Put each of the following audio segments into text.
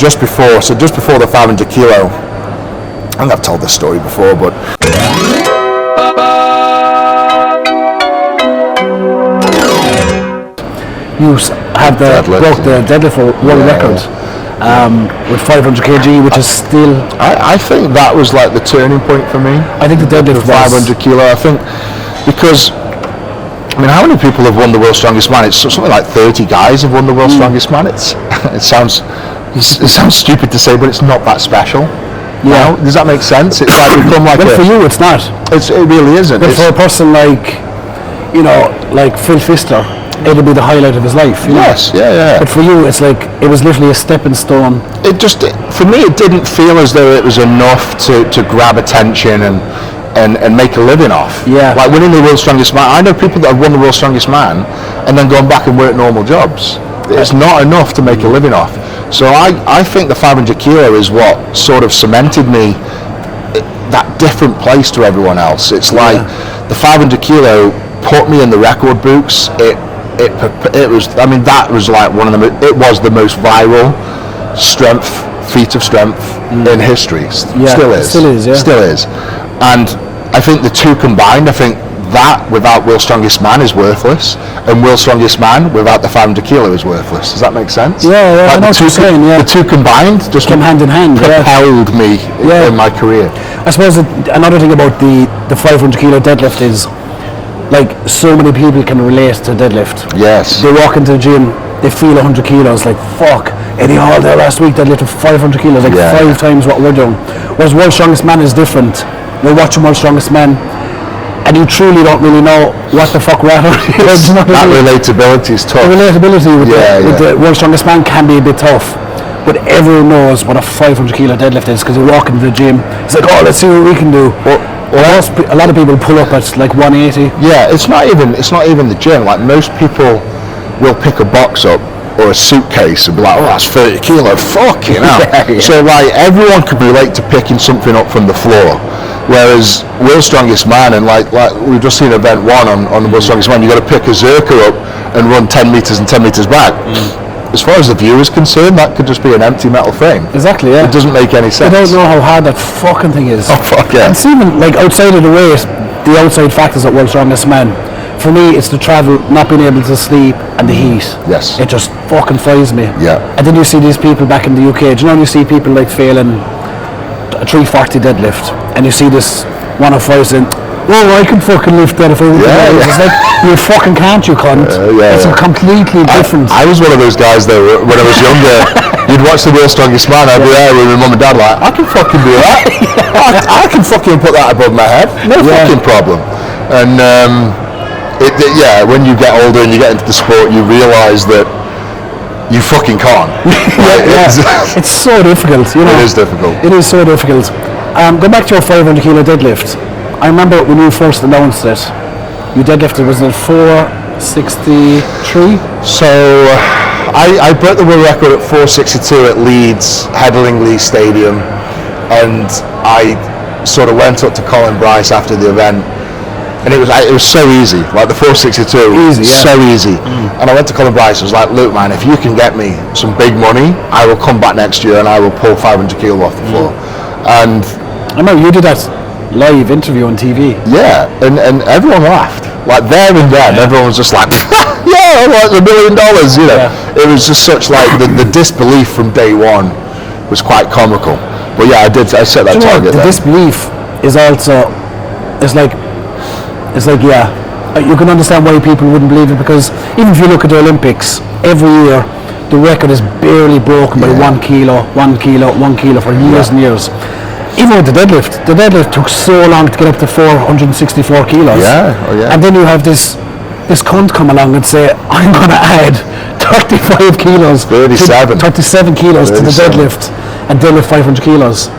just before the 500 kilo. I think I've told this story before, but you have broke the deadlift world record with 500 kg, which is still. I think that was like the turning point for me. I think the deadlift 500 kilo. I think because. I mean, how many people have won the world's strongest man? It's something like 30 guys have won the world's strongest man. It sounds stupid to say, but it's not that special. Yeah. Does that make sense? It's like become like. But for you, it's not. It really isn't. But for a person like, like Phil Pfister, it'll be the highlight of his life. Yes. Yeah. But for you, it's like it was literally a stepping stone. For me, it didn't feel as though it was enough to grab attention and make a living off. Yeah. Like winning the world's strongest man. I know people that have won the world's strongest man and then gone back and work normal jobs. It's not enough to make a living off. So I think the 500 kilo is what sort of cemented me that different place to everyone else. It's like the 500 kilo put me in the record books. It was, I mean, that was like it was the most viral feat of strength in history. Still is. And I think the two combined, I think that without World's Strongest Man is worthless, and World's Strongest Man without the 500 kilo is worthless. Does that make sense? Yeah, I know what you're saying. Yeah. The two combined just came hand in hand. Propelled me in my career. I suppose another thing about the 500 kilo deadlift is, like, so many people can relate to deadlift. Yes. They walk into the gym, they feel 100 kilos, like, fuck, Eddie Hall there last week deadlifted 500 kilos, like 5 times what we're doing. Whereas World's Strongest Man is different. You're watching World's Strongest Man, and you truly don't really know what the fuck rather is. That relatability is tough. The relatability with the World's Strongest Man can be a bit tough, but everyone knows what a 500 kilo deadlift is because you walk into the gym, it's like, oh, let's see what we can do. A lot of people pull up at like 180. Yeah, it's not even the gym. Like, most people will pick a box up or a suitcase and be like, oh, that's 30 kilo, fucking hell. So like, everyone could relate to picking something up from the floor. Whereas World's Strongest Man, and like we've just seen event 1 on the World's Strongest Man, you got to pick a Zerker up and run 10 meters and 10 meters back. As far as the viewer is concerned, that could just be an empty metal frame. Exactly, yeah. It doesn't make any sense. I don't know how hard that fucking thing is. Oh, fuck yeah. It's even, like, outside of the weight, the outside factors at World's Strongest Man. For me, it's the travel, not being able to sleep, and the heat. Yes. It just fucking fries me. Yeah. And then you see these people back in the UK. Do you know, you see people like failing a 340 deadlift, and you see this 105 saying, oh, I can fucking lift that if I want to. It's like, you fucking can't, you cunt. It's a completely different. I was one of those guys though, when I was younger, you'd watch the World's Strongest Man, I'd be there with my mum and dad like, I can fucking do that. I can fucking put that above my head. No fucking problem. And when you get older and you get into the sport, you realise that you fucking can't. It's so difficult, you know. It is difficult. It is so difficult. Go back to your 500 kilo deadlift. I remember when you first announced it, you deadlifted, was it 463? So I broke the world record at 462 at Leeds, Headingley Stadium, and I sort of went up to Colin Bryce after the event, and it was so easy, like the 462, so easy. And I went to Colin Bryce, I was like, look man, if you can get me some big money, I will come back next year and I will pull 500 kilo off the floor. And I remember you did that live interview on TV. Yeah, and everyone laughed. Like, there and then, everyone was just like, yeah, like $1 million, you know. It was just such, like, the disbelief from day one was quite comical. But yeah, I set that target. The disbelief is also, it's like, you can understand why people wouldn't believe it, because even if you look at the Olympics, every year, the record is barely broken by 1 kilo for years and years. Even with the deadlift took so long to get up to 464 kilos. And then you have this cunt come along and say, I'm going to add 35 kilos, 37 kilos to the deadlift and deadlift 500 kilos.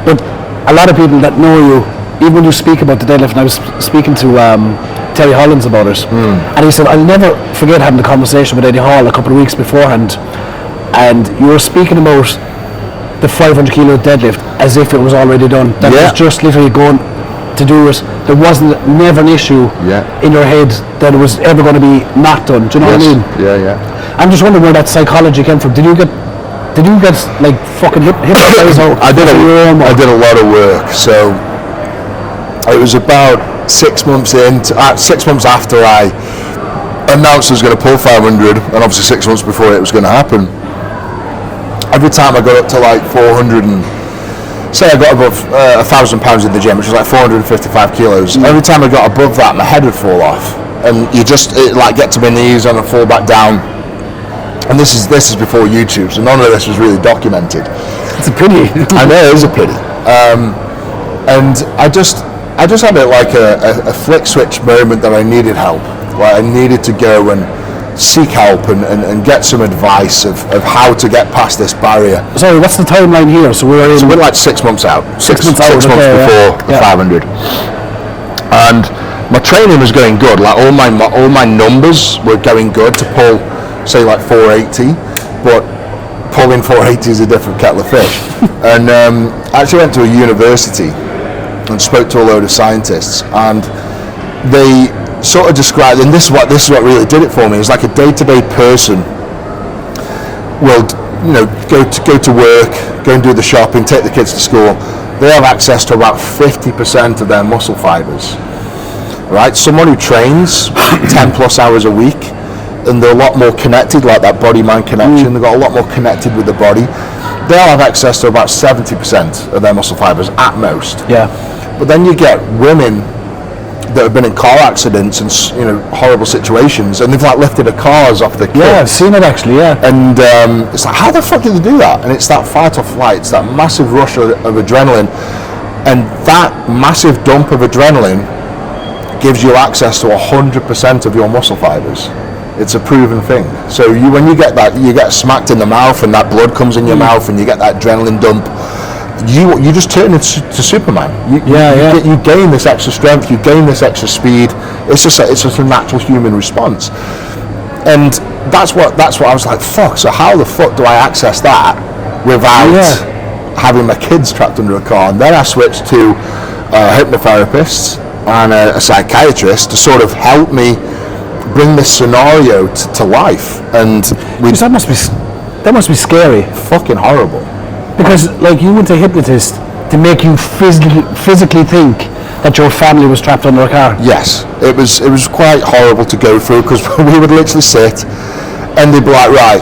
But a lot of people that know you, even when you speak about the deadlift, and I was speaking to Terry Hollins about it, and he said, I'll never forget having a conversation with Eddie Hall a couple of weeks beforehand, and you were speaking about the 500 kilo deadlift as if it was already done. That was just literally going to do it. There wasn't never an issue in your head that it was ever going to be not done. Do you know what I mean? Yeah. I'm just wondering where that psychology came from. Did Did you get like fucking hypnotized out? I did a lot of work. So it was about 6 months in, 6 months after I announced I was going to pull 500, and obviously 6 months before it was going to happen. Every time I got up to like 400 and say I got above 1,000 pounds in the gym, which was like 455 kilos. Every time I got above that, my head would fall off, and it like get to my knees and I'd fall back down. And this is before YouTube, so none of this was really documented. It's a pity. I know, it is a pity. And I just had like a flick switch moment that I needed help. Like I needed to go and seek help and get some advice of how to get past this barrier. Sorry, what's the timeline here? So we're like 6 months out. Six months okay, before the 500. And my training was going good. Like all my numbers were going good to pull, say like 480, but pulling 480 is a different kettle of fish. And I actually went to a university and spoke to a load of scientists, and they sort of described, and this is what really did it for me. It's like a day-to-day person will, go to work, go and do the shopping, take the kids to school. They have access to about 50% of their muscle fibers, right? Someone who trains 10 plus hours a week, and they're a lot more connected, like that body-mind connection. They've got a lot more connected with the body. They'll have access to about 70% of their muscle fibers at most. Yeah. But then you get women that have been in car accidents and horrible situations, and they've like lifted the cars off the kids. Yeah, I've seen it actually. Yeah. And it's like, how the fuck do they do that? And it's that fight or flight. It's that massive rush of adrenaline, and that massive dump of adrenaline gives you access to 100% of your muscle fibers. It's a proven thing. So when you get that, you get smacked in the mouth, and that blood comes in your mouth, and you get that adrenaline dump. You just turn into Superman. You gain this extra strength, you gain this extra speed. It's just a natural human response, and that's what I was like. Fuck. So how the fuck do I access that without having my kids trapped under a car? And then I switched to a hypnotherapist and a psychiatrist to sort of help me bring this scenario to life. And that must be scary. Fucking horrible. Because like you went to a hypnotist to make you physically think that your family was trapped under a car. Yes, it was quite horrible to go through, because we would literally sit and they'd be like, right,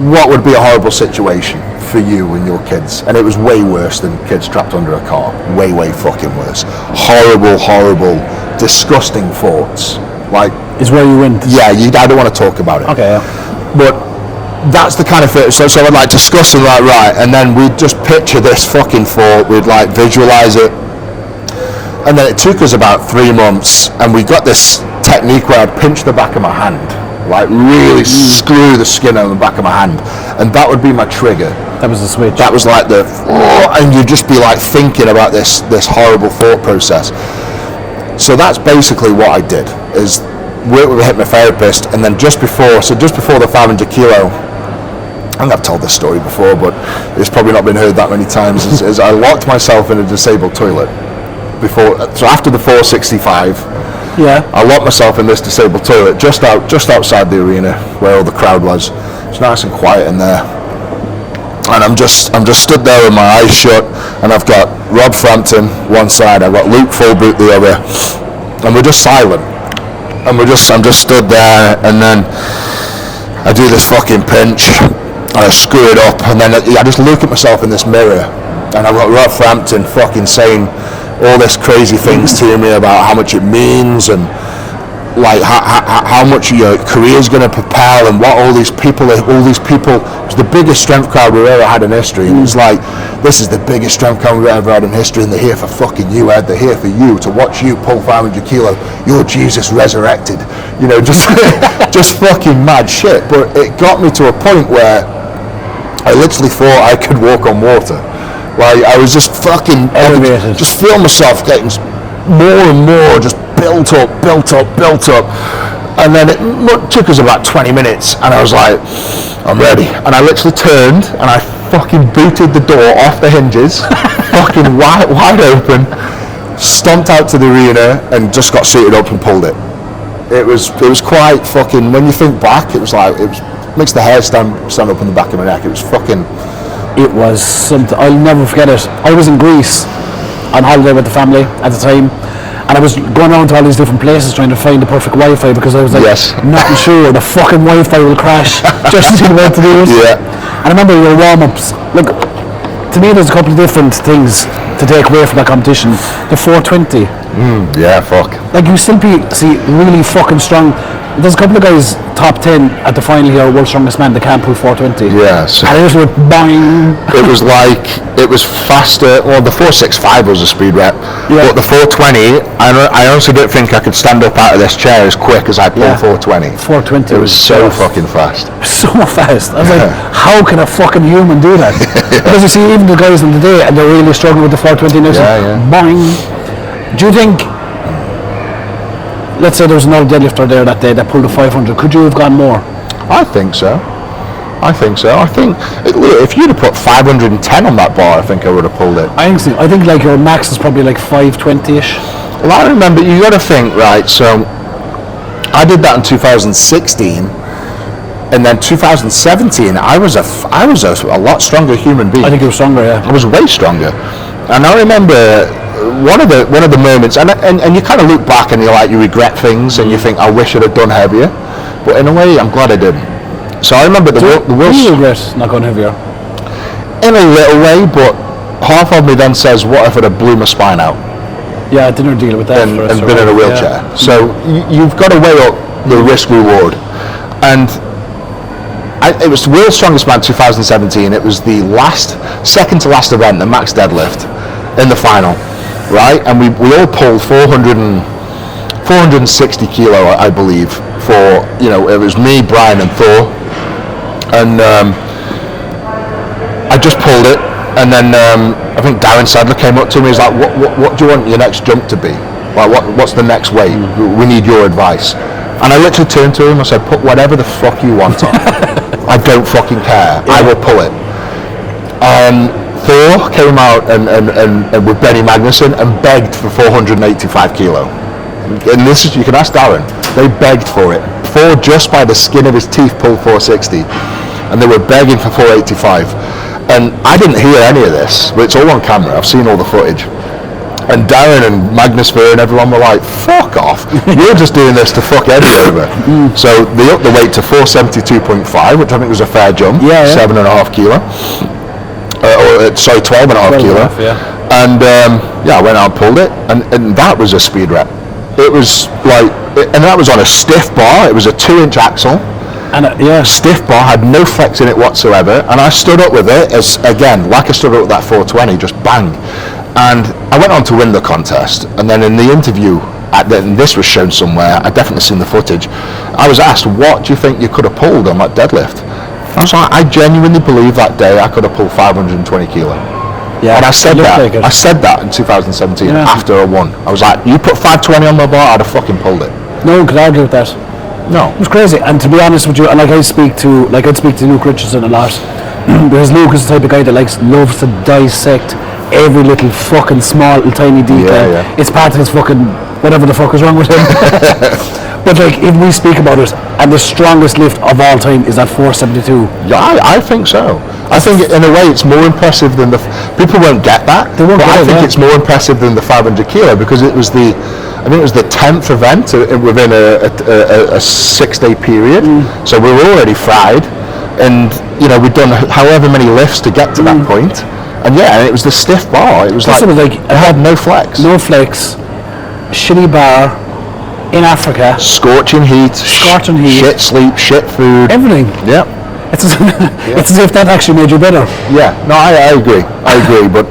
what would be a horrible situation for you and your kids? And it was way worse than kids trapped under a car. Way fucking worse. Horrible, disgusting thoughts. Like, is where you went. Yeah, I don't want to talk about it. Okay. Yeah. But that's the kind of thing. So I'd like discuss and like, right, and then we'd just picture this fucking thought, we'd like visualize it, and then it took us about 3 months, and we got this technique where I'd pinch the back of my hand, like really screw the skin on the back of my hand, and that would be my trigger. That was the switch. That was like and you'd just be like thinking about this horrible thought process. So that's basically what I did, is work with a hypnotherapist, and then just before the 500 kilo, I think I've told this story before, but it's probably not been heard that many times, is I locked myself in a disabled toilet so after the 465, I locked myself in this disabled toilet just outside the arena where all the crowd was. It's nice and quiet in there, and I'm just stood there with my eyes shut, and I've got Rob Frampton one side, I've got Luke Fullboot the other, and we're just silent, and I'm just stood there, and then I do this fucking pinch, and I screw it up, and then I just look at myself in this mirror, and I've got Rob Frampton fucking saying all this crazy things to me about how much it means, and like how much your career's going to propel, and what all these people, it was the biggest strength crowd we've ever had in history, and it's like, this is the biggest strength crowd we've ever had in history, and they're here for fucking you, Ed, they're here for you, to watch you pull 500 kilo, you're Jesus resurrected, just fucking mad shit. But it got me to a point where I literally thought I could walk on water. Like, I was just fucking elevated. Just feel myself getting more and more just built up, and then it took us about 20 minutes, and I was like, I'm ready, and I literally turned and I fucking booted the door off the hinges, fucking wide open, stomped out to the arena, and just got suited up and pulled it. It was quite fucking, when you think back, it was makes the hair stand up on the back of my neck. It was fucking. It was something, I'll never forget it. I was in Greece on holiday with the family at the time, and I was going around to all these different places trying to find the perfect Wi-Fi, because I was like, not sure the fucking Wi-Fi will crash just as you went to do it. Yeah. And I remember your warm-ups. Look, to me there's a couple of different things to take away from that competition. The 420. Yeah, fuck. Like, you simply see really fucking strong. There's a couple of guys top 10 at the final here, World's Strongest Man, they can't pull 420. Yeah. So And it just went bang. it was faster. Well, the 465 was a speed rep, but the 420, I honestly don't think I could stand up out of this chair as quick as I pulled 420. 420 It was so fucking fast. So fast. I was like, how can a fucking human do that? Because you see, even the guys in the day, and they're really struggling with the 420 now. Bang. Do you think, let's say there was another deadlifter there that day that pulled a 500, could you have gone more? I think so. I think if you'd have put 510 on that bar, I think I would have pulled it. I think like your max is probably like 520-ish. Well, I remember, you got to think, right, so I did that in 2016, and then 2017 I was a lot stronger human being. I think you were stronger, yeah. I was way stronger. And I remember one of the moments, and you kind of look back and you regret things, and you think, I wish I'd have done heavier, but in a way I'm glad I didn't. So I remember the world. Do you regret not going heavier? In a little way, but half of me then says, what if I'd have blew my spine out? Yeah, I didn't deal with that. And been in a wheelchair. Yeah. So you've got to weigh up the risk reward. And it was the World's Strongest Man 2017. It was the second to last event, the max deadlift in the final, right? And we all pulled 460 kilo, I believe, for, it was me, Brian, and Thor. And I just pulled it, and then I think Darren Sadler came up to me. He's like, "What do you want your next jump to be? Like, what's the next weight? We need your advice." And I literally turned to him. I said, "Put whatever the fuck you want on. I don't fucking care. I will pull it." Thor came out and with Benny Magnuson and begged for 485 kilo. And this is, you can ask Darren. They begged for it. Thor, just by the skin of his teeth, pulled 460, and they were begging for 485. And I didn't hear any of this, but it's all on camera. I've seen all the footage. And Darren and Magnus Ver and everyone were like, "Fuck off! You're just doing this to fuck Eddie over." So they upped the weight to 472.5, which I think was a fair jump. 7.5 kilo. 12.5 kilo. And I went out and pulled it, and that was a speed rep. It was like, and that was on a stiff bar. It was a 2-inch axle. And stiff bar, had no flex in it whatsoever, and I stood up with it as, again, like I stood up with that 420, just bang. And I went on to win the contest, and then in the interview, and this was shown somewhere, I'd definitely seen the footage, I was asked, what do you think you could have pulled on that deadlift? I was like, I genuinely believe that day I could have pulled 520 kilo. Yeah, and I said that. Like I said that in 2017 after I won. I was like, you put 520 on my bar, I'd have fucking pulled it. No one could argue with that. No, it was crazy. And to be honest with you, and I'd speak to Luke Richardson a lot, because Luke is the type of guy that loves to dissect every little fucking small little tiny detail. It's part of his fucking whatever the fuck is wrong with him. But if we speak about it, and the strongest lift of all time is at 472. Yeah, I think so. I think in a way it's more impressive than people won't get that. They won't, but I think it's more impressive than the 500 kilo, because it was the 10th event within a 6-day period. So we were already fried, and we'd done however many lifts to get to that point. And it was the stiff bar. It was it had no flex. No flex. Shitty bar. In Africa. Scorching heat. Shit sleep, shit food. Everything. Yeah. It's as if that actually made you better. Yeah. No, I agree. But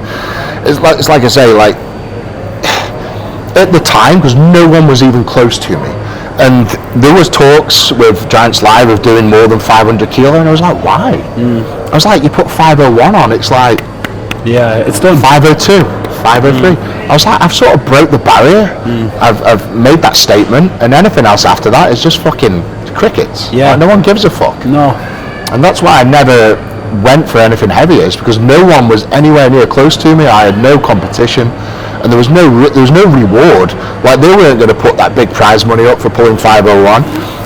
it's like I say, at the time, because no one was even close to me, and there was talks with Giants Live of doing more than 500 kilo, and I was like, why? I was like, you put 501 on, it's like, it's done. 502, 503. I was like, I've sort of broke the barrier. I've made that statement, and anything else after that is just fucking crickets. Yeah. No one gives a fuck. No. And that's why I never went for anything heavier, is because no one was anywhere near close to me. I had no competition, and there was no reward. Like, they weren't going to put that big prize money up for pulling 501.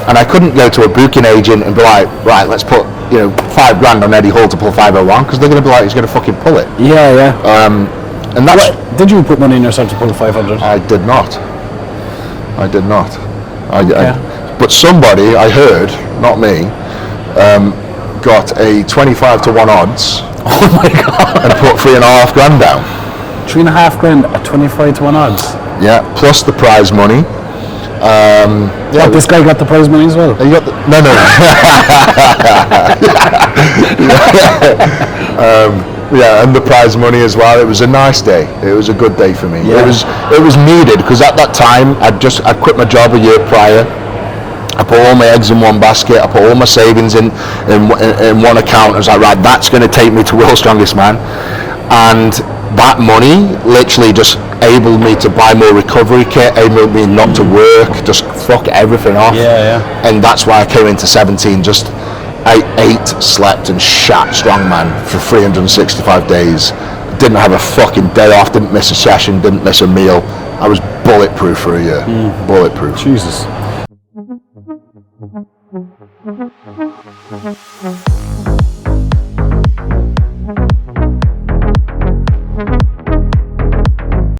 And I couldn't go to a booking agent and be like, right, let's put, $5,000 on Eddie Hall to pull 501, because they're going to be like, he's going to fucking pull it. Yeah. And that's... Did you put money in yourself to pull 500? I did not. But somebody, I heard, not me, got a 25 to 1 odds. Oh my God. And put $3,500 down. $3,500 at 25 to 1 odds. Yeah, plus the prize money. This guy got the prize money as well. You got no. And the prize money as well. It was a nice day. It was a good day for me. Yeah. It was needed, because at that time I'd quit my job a year prior. I put all my eggs in one basket. I put all my savings in one account. I was like, right, that's going to take me to World's Strongest Man. And that money literally just enabled me to buy more recovery kit, enabled me not to work, just fuck everything off. Yeah. And that's why I came into 17. I ate, slept and shat strongman for 365 days. Didn't have a fucking day off, didn't miss a session, didn't miss a meal. I was bulletproof for a year. Bulletproof. Jesus.